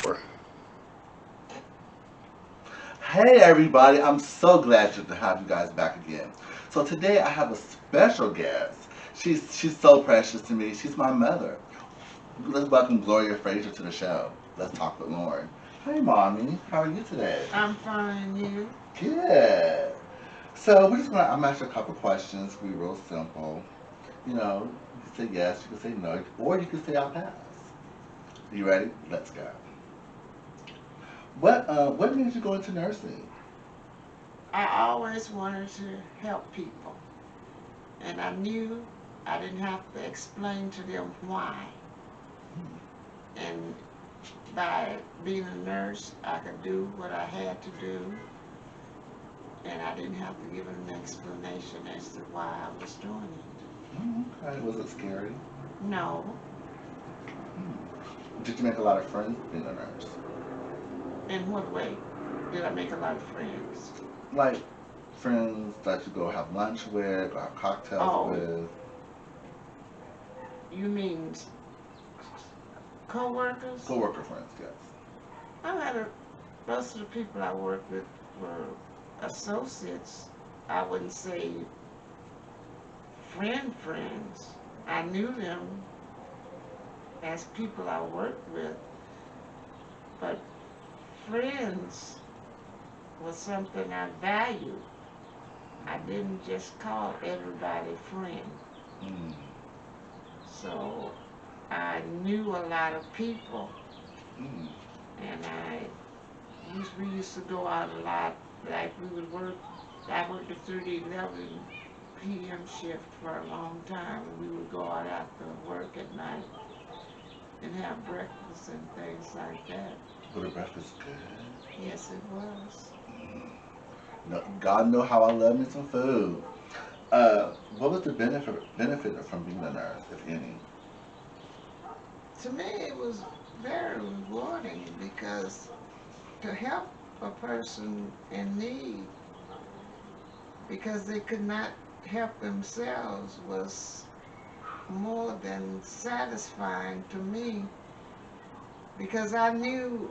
Hey everybody, I'm so glad to have you guys back again. So today I have a special guest. She's so precious to me. She's my mother. Let's welcome Gloria Frazier to the show. Let's talk with Lauren. Hey mommy, how are you today? I'm fine, you. Good. So we're just gonna I'm gonna ask you a couple questions. Be real simple. You can say yes, you can say no, or you can say I'll pass. You ready? Let's go. What made you go into nursing? I always wanted to help people, and I knew I didn't have to explain to them why. And by being a nurse, I could do what I had to do, and I didn't have to give an explanation as to why I was doing Okay. Was it scary? it. No. Did you make a lot of friends being a nurse? In what way did I make a lot of friends? Like friends that you go have lunch with, go have cocktails Oh, with. you mean co-workers? Coworker friends, yes. I had a, most of the people I worked with were associates. I wouldn't say friends. I knew them as people I worked with, but friends was something I valued. I didn't just call everybody friend. Mm. So I knew a lot of people, Mm. and we used to go out a lot. Like we would work. I worked the 30-11 p.m. shift for a long time, and we would go out after work at night and have breakfast and things like that. But the breakfast good. Yes, it was. Mm. No, God know how I love me some food. What was the benefit from being a nurse, if any? To me, it was very rewarding because to help a person in need because they could not help themselves was more than satisfying to me because I knew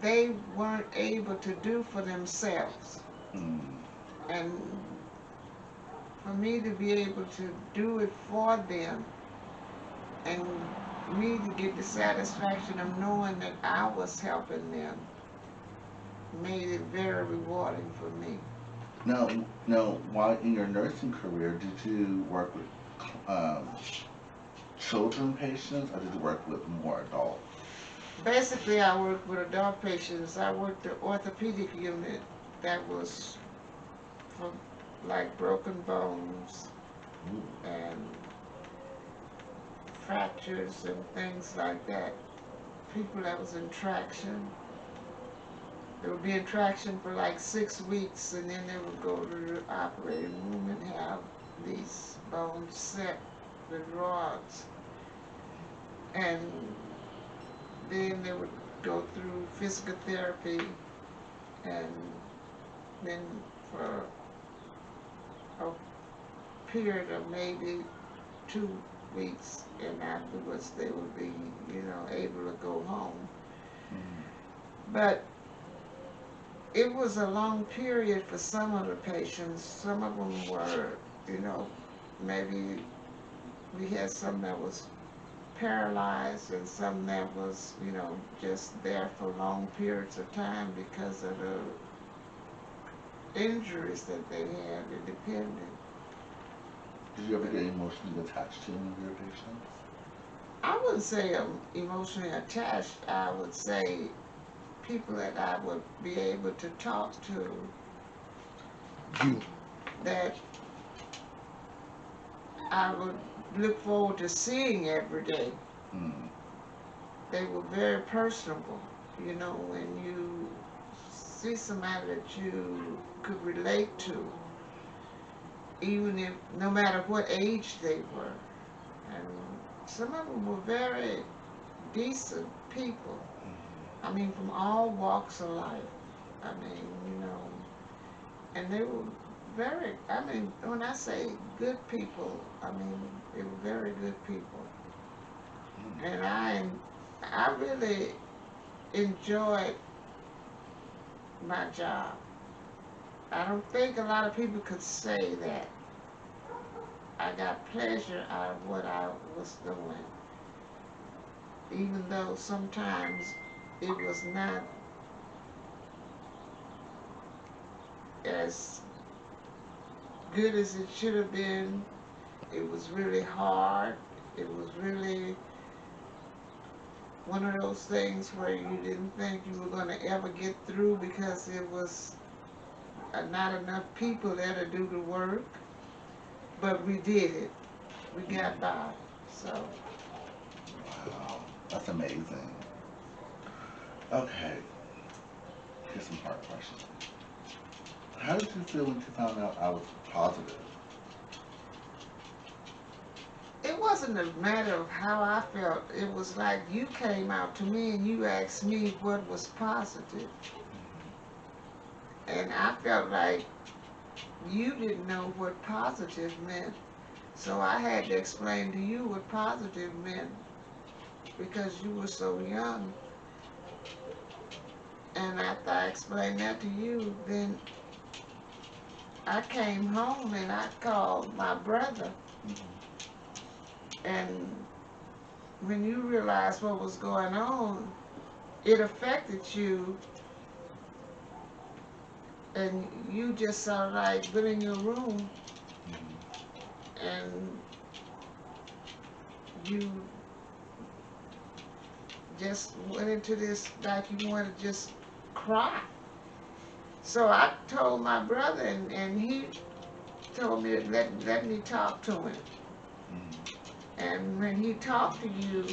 they weren't able to do for themselves. Mm. And for me to be able to do it for them and me to get the satisfaction of knowing that I was helping them made it very rewarding for me. Now, now, while in your nursing career, did you work with um, children patients, or did you work with more adults? Basically, I worked with adult patients. I worked the orthopedic unit that was for like broken bones Ooh. and fractures and things like that. People that was in traction. They would be in traction for like 6 weeks, and then they would go to the operating room and have these bones set with rods. And then they would go through physical therapy, and then for a period of maybe 2 weeks, and afterwards they would be, able to go home. Mm. But it was a long period for some of the patients. Some of them were, you know, maybe we had some that was paralyzed and some that was, just there for long periods of time because of the injuries that they had. It depended. Did you ever get emotionally attached to any of your patients? I wouldn't say I'm emotionally attached. I would say people that I would be able to talk to that I would look forward to seeing every day. Mm. They were very personable. When you see somebody that you could relate to, even if no matter what age they were. And some of them were very decent people. I mean, from all walks of life. I mean, and they were I mean, when I say good people, I mean, they were very good people. Mm. And I really enjoyed my job. I don't think a lot of people could say that. I got pleasure out of what I was doing, even though sometimes it was not as good as it should have been. It was really hard. It was really one of those things where you didn't think you were going to ever get through because it was not enough people there to do the work. But we did it. We got by. So. Wow, that's amazing. Okay, here's some hard questions. How did you feel when you found out I was positive? It wasn't a matter of how I felt. It was like you came out to me and you asked me what was positive. And I felt like you didn't know what positive meant. So I had to explain to you what positive meant because you were so young. And after I explained that to you, then I came home and I called my brother. And when you realized what was going on, it affected you, and you just sort of like went in your room and you just went into this like you wanted to just cry. So I told my brother, and he told me to let me talk to him. And when he talked to you,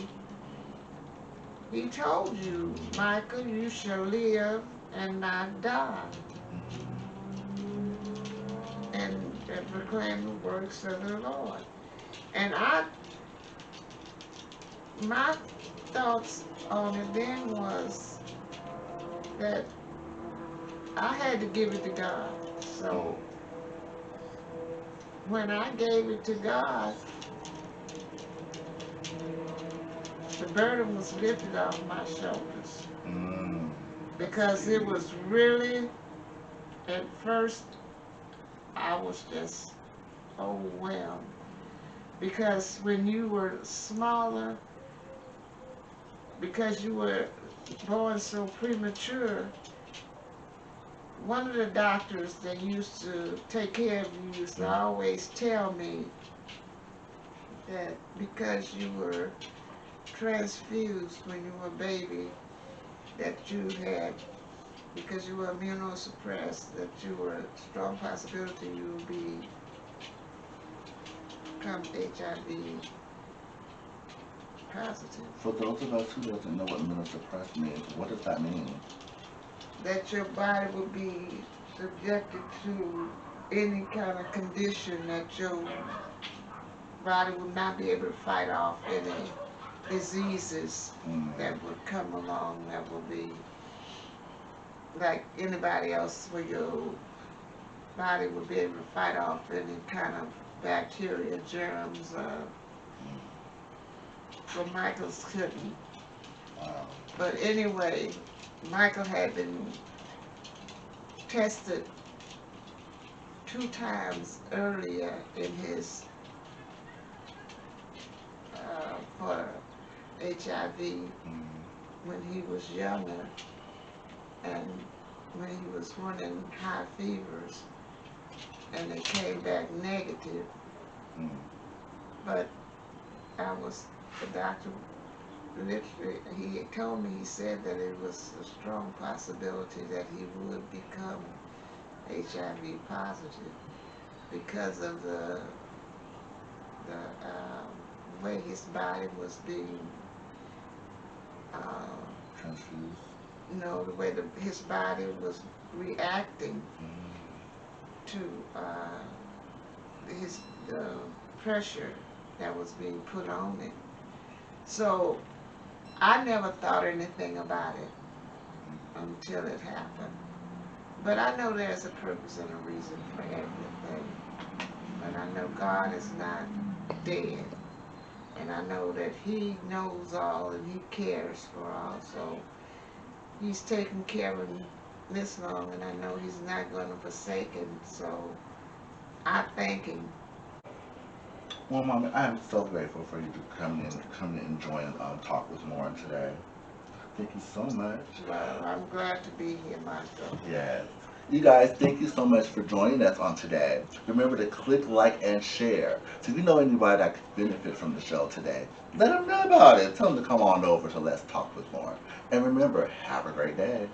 he told you, Michael, you shall live and not die, and proclaim the works of the Lord. And my thoughts on it then was that I had to give it to God. So when I gave it to God, the burden was lifted off my shoulders. Because it was really, at first, I was just overwhelmed. Because when you were smaller, because you were born so premature, one of the doctors that used to take care of you used to always tell me that because you were transfused when you were a baby, that you had, because you were immunosuppressed, that you were a strong possibility you would become HIV positive. For those of us who doesn't know what immunosuppressed means, what does that mean? That your body will be subjected to any kind of condition, that your body will not be able to fight off any diseases that would come along, that will be like anybody else, where your body will be able to fight off any kind of bacteria, germs, but Michael's couldn't. Wow. But anyway, Michael had been tested 2 times earlier in his for HIV when he was younger, and when he was running high fevers, and they came back negative. But the doctor literally, he had told me, he said that it was a strong possibility that he would become HIV positive because of the way his body was being transfused. No, the way his body was reacting to the pressure that was being put on it. So I never thought anything about it until it happened. But I know there's a purpose and a reason for everything. But I know God is not dead. And I know that He knows all and He cares for all. So He's taken care of him this long, and I know he's not going to forsake him. So I thank him. Well, Mama, I'm so grateful for you to come in and join Talk with Lauren today. Thank you so much. Well, I'm glad to be here, Martha. Yes. You guys, thank you so much for joining us on today. Remember to click like and share. So if you know anybody that could benefit from the show today, let them know about it. Tell them to come on over to Let's Talk with Lauren. And remember, have a great day.